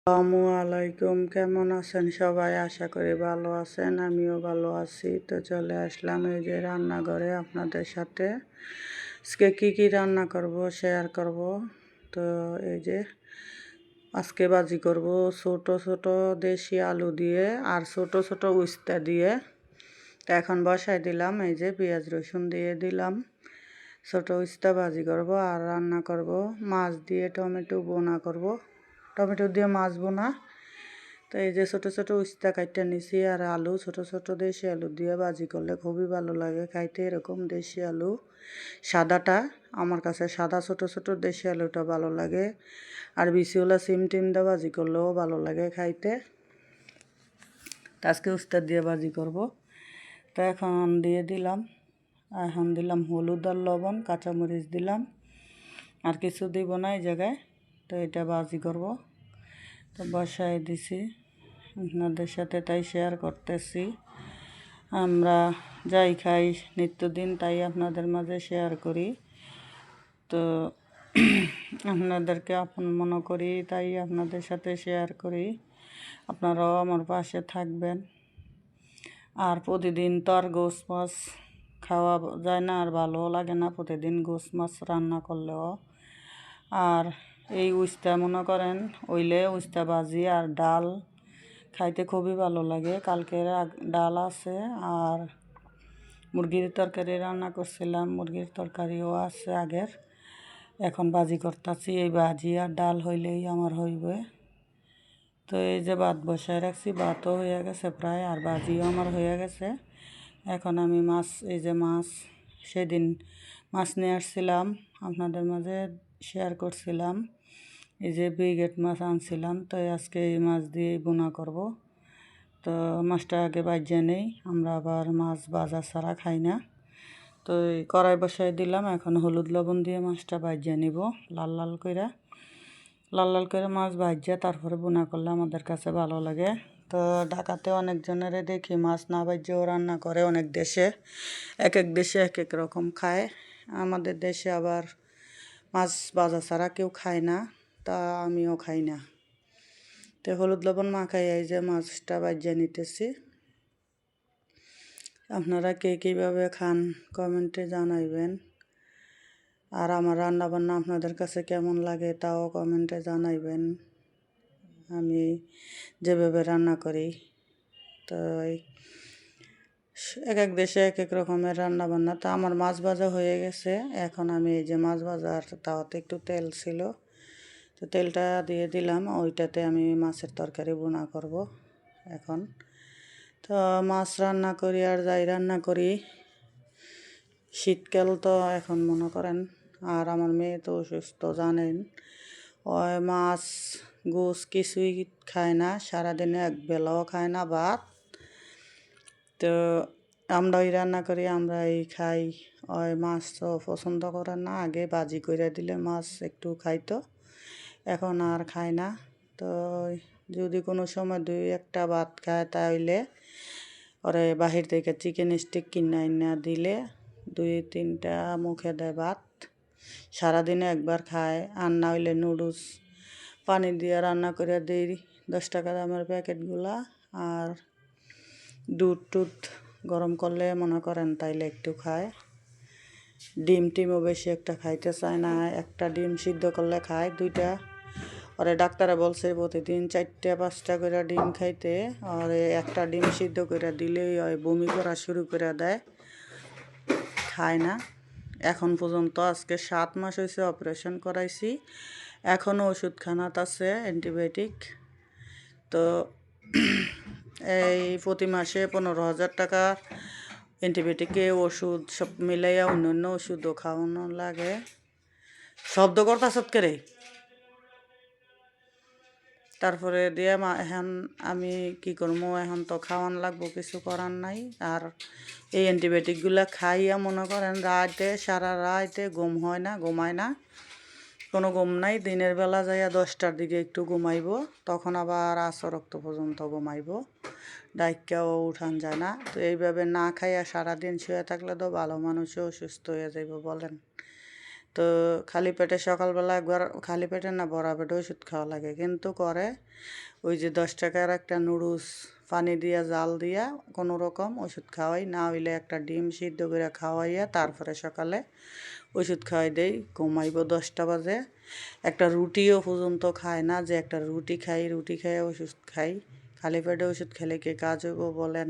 আসসালামু আলাইকুম, কেমন আছেন সবাই? আশা করি ভালো আছেন, আমিও ভালো আছি। তো চলে আসলাম এই যে রান্নাঘরে আপনাদের সাথে আজকে কি রান্না করব শেয়ার করব। তো এই যে আজকে ভাজি করব ছোট ছোট দেশি আলু দিয়ে আর ছোট ছোট উস্তা দিয়ে। তো এখন বসাই দিলাম, এই যে পেঁয়াজ রসুন দিয়ে দিলাম। ছোট উস্তা ভাজি করব আর রান্না করব মাছ দিয়ে টমেটো বোনা করব, টমেটো দিয়ে মাছ বোনা। তো এই যে ছোট ছোট উস্তা কাটটা নিছি আর আলু ছোট ছোট দেশি আলু দিয়ে ভাজি করলে খুবই ভালো লাগে খাইতে। এরকম দেশি আলু সাদাটা, আমার কাছে সাদা ছোট ছোট দেশি আলুটা ভালো লাগে। আর বিসিওলা সিম টিম দিয়ে ভাজি করলেও ভালো লাগে খাইতে। আজকে উস্তা দিয়ে ভাজি করব। তো এখন দিয়ে দিলাম, এখন দিলাম হলুদ আর লবণ, কাঁচামরিচ দিলাম, আর কিছু দিব না এই জায়গায়। তো এটা ভাজি করব। তো বসাই দিছি, আপনাদের সাথে তাই শেয়ার করতেছি। আমরা যাই খাই নিত্যদিন তাই আপনাদের মাঝে শেয়ার করি। তো আপনাদেরকে আপন মনে করি তাই আপনাদের সাথে শেয়ার করি। আপনারাও আমার পাশে থাকবেন। আর প্রতিদিন তো আর গোস মাছ খাওয়া যায় না, আর ভালোও লাগে না প্রতিদিন গোস মাছ রান্না করলেও। আর এই উস্তা মনে করেন ওইলে উস্তা ভাজি আর ডাল খাইতে খুবই ভালো লাগে। কালকের ডাল আছে আর মুরগির তরকারি রান্না করছিলাম, মুরগির তরকারিও আছে আগের। এখন ভাজি করতেছি, এই ভাজি আর ডাল হইলেই আমার হইবে। তো এই যে ভাত বসায় রাখছি, ভাতও হয়ে গেছে প্রায়, আর ভাজিও আমার হয়ে গেছে। এখন আমি মাছ, এই যে মাছ সেদিন মাছ নিয়ে আসছিলাম, আপনাদের মাঝে শেয়ার করছিলাম। এই যে ব্রিগেড মাছ আনছিলাম, তো আজকে এই মাছ দিয়ে বোনা করব। তো মাছটা আগে ভাজিয়ে নেই, আমরা আবার মাছ ভাজা ছাড়া খাই না। তো এই কড়াই বসাই দিলাম, এখন হলুদ লবণ দিয়ে মাছটা ভাজিয়ে নিব লাল লাল করে। লাল লাল করে মাছ ভাজিয়ে তারপরে বোনা করলে আমাদের কাছে ভালো লাগে। তো ঢাকাতে অনেকজনেরে দেখি মাছ না ভাজিয়েও রান্না করে, অনেক দেশে এক এক দেশে এক এক রকম খায়। আমাদের দেশে আবার মাছ ভাজা ছাড়া কেউ খায় না, তা আমিও খাই না। তো হলুদ লবণ মাখাই এই যে মাছটা ভাজিয়ে নিতেছি। আপনারা কে কীভাবে খান কমেন্টে জানাইবেন। আর আমার রান্না বান্না আপনাদের কাছে কেমন লাগে তাও কমেন্টে জানাইবেন, আমি যেভাবে রান্না করি। তো এক এক দেশে এক এক রকমের রান্না বান্না। তো আমার মাছ ভাজা হয়ে গেছে, এখন আমি এই যে মাছ ভাজার তাওয়াতে একটু তেল ছিল, তো তেলটা দিয়ে দিলাম, ওইটাতে আমি মাছের তরকারি বোনা করব এখন। তো মাছ রান্না করি আর যাই রান্না করি, শীতকাল তো এখন মনে করেন, আর আমার মেয়ে তো অসুস্থ জানেন, ওই মাছ গোস কিছুই খায় না, সারাদিনে এক বেলাও খায় না ভাত। তো আমরাই রান্না করি, আমরাই খাই। ওই মাছ তো পছন্দ করে না, আগে ভাজি করে দিলে মাছ একটু খাইতো, এখন আর খায় না। তো যদি কোনো সময় দুই একটা ভাত খায় তাহলে ওরে বাহির থেকে চিকেন স্টিক কিনে দিলে দুই তিনটা মুখে দেয় ভাত। সারাদিনে একবার খায়। আর না হইলে নুডলস পানি দিয়ে রান্না করে দিই 10 টাকা দামের প্যাকেটগুলা। আর দুধ টুধ গরম করলে মনে করেন তাইলে একটু খায়। ডিম টিমও বেশি একটা খাইতে চায় না, একটা ডিম সিদ্ধ করলে খায় দুইটা। ওরে ডাক্তারে বলছে প্রতিদিন 4টা 5টা করে ডিম খাইতে, আর একটা ডিম সিদ্ধ করে দিলেই ওই বমি করা শুরু করে দেয়, খায় না। এখন পর্যন্ত আজকে 7 মাস হয়েছে অপারেশন করাইছি, এখনও ওষুধ খানাত আছে অ্যান্টিবায়োটিক। তো এই প্রতি মাসে 15,000 টাকা অ্যান্টিবায়োটিকে ওষুধ সব মিলাইয়া অন্য ওষুধও খাওয়ানো লাগে। শব্দ করতাছ করে তারপরে দিয়ে এখন আমি কি করবো, এখন তো খাওয়ান লাগবো, কিছু করার নাই। আর এই অ্যান্টিবায়োটিকগুলো খাইয়া মনে করেন রাতে সারা রাতে ঘুম হয় না, ঘুমায় না, কোনো ঘুম নাই। দিনের বেলা যাইয়া 10টার দিকে একটু ঘুমাইব, তখন আবার আসর রক্ত পর্যন্ত ঘুমাইব, ডাইকাও উঠান যায় না। তো এইভাবে না খাইয়া সারাদিন শুয়ে থাকলে তো ভালো মানুষও অসুস্থ হয়ে যাইব বলেন। তো খালি পেটে সকালবেলা একবার খালি পেটে না ভরা পেটে ওষুধ খাওয়া লাগে, কিন্তু করে ওই যে 10 টাকার একটা নুডলস পানি দিয়া জাল দিয়া কোনো রকম ওষুধ খাওয়াই, না হইলে একটা ডিম সিদ্ধ করে খাওয়াইয়া তারপরে সকালে ওষুধ খাওয়াই দেই। ঘুমাইব 10টা বাজে। একটা রুটিও পর্যন্ত খায় না, যে একটা রুটি খাই, রুটি খাই ওষুধ খাই। খালি পেটে ওষুধ খেলে কি কাজ হইব বলেন?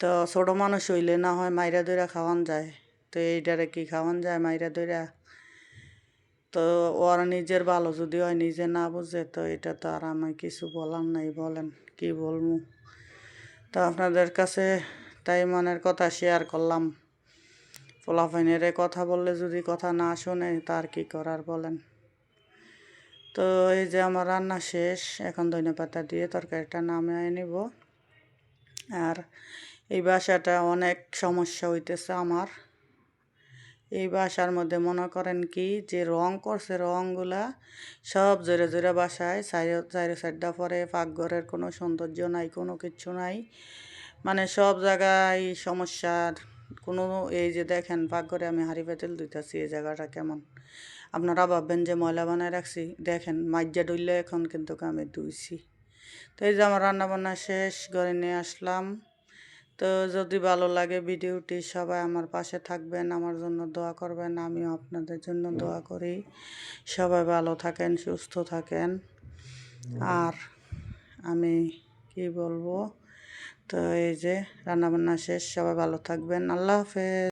তো ছোট মানুষ হইলে না হয় মাইরা দইরা খাওয়ান যায়, তো এইটারে কি খাওয়ান যায় মাইরা দইরা? তো ওর নিজের ভালো যদি হয় নিজে না বুঝে, তো এটা তো আর আমি কিছু বলার নাই, বলেন কি বলবো? তো আপনাদের কাছে তাই মনের কথা শেয়ার করলাম। পোলাপাইনেরে কথা বললে যদি কথা না শোনে তার কি করার বলেন? তো এই যে আমার রান্না শেষ, এখন ধনেপাতা দিয়ে তরকারিটা নামিয়ে নিব। আর এই বাসাটা অনেক সমস্যা হইতেছে আমার। এই বাসার মধ্যে মনে করেন কি যে রং করছে, রংগুলা সব জোরে জোরে বাসায় চাইরে সাইডটা পরে, পাকঘরের কোনো সৌন্দর্য নাই, কোনো কিচ্ছু নাই, মানে সব জায়গায় সমস্যার কোনো। এই যে দেখেন পাকঘরে আমি হাঁড়ি পাতিল ধুইতাছি, এই জায়গাটা কেমন? আপনারা ভাববেন যে ময়লা বানায় রাখছি, দেখেন মাজ্জা ডইলে এখন কিন্তু আমি ধুইছি। তো এই যে আমার রান্নাবান্না শেষ, ঘরে নিয়ে আসলাম। তো যদি ভালো লাগে ভিডিওটি, সবাই আমার পাশে থাকবেন, আমার জন্য দোয়া করবেন, আমিও আপনাদের জন্য দোয়া করি। সবাই ভালো থাকেন, সুস্থ থাকেন। আর আমি কি বলবো, তো এই যে রান্নাবান্না শেষ, সবাই ভালো থাকবেন, আল্লাহ হাফেজ।